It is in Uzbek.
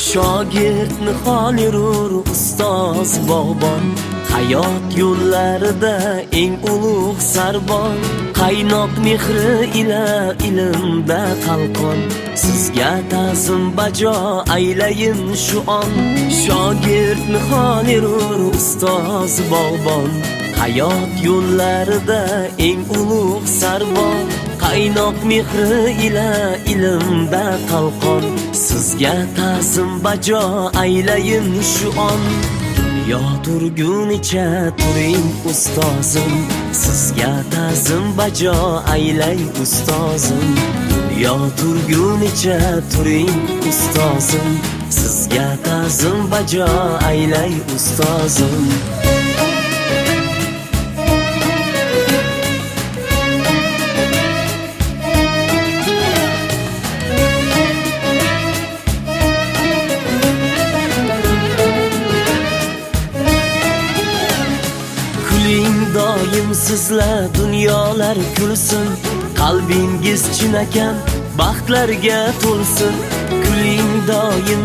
Shogird nihol yurur ustoz bog'bon, hayot yo'llarida eng ulug' sarbon. Qaynoq mehri ila ilmda qalqon, sizga ta'zim bajo aylayin shu on. Shogird nihol yurur ustoz bog'bon, hayot yo'llarida eng ulug' sarbon. Qaynoq mehri ila ilmda qalqon, sizga ta'zim bajo aylayin shu on. Dunyo turgunicha turing ustozim, sizga ta'zim bajo aylay ustozim. Dunyo turgunicha turing ustozim, sizga ta'zim bajo aylay ustozim. Doim sizlar dunyolar kulsin, qalbingiz chinakam baxtlarga to'lsin. Kuling doim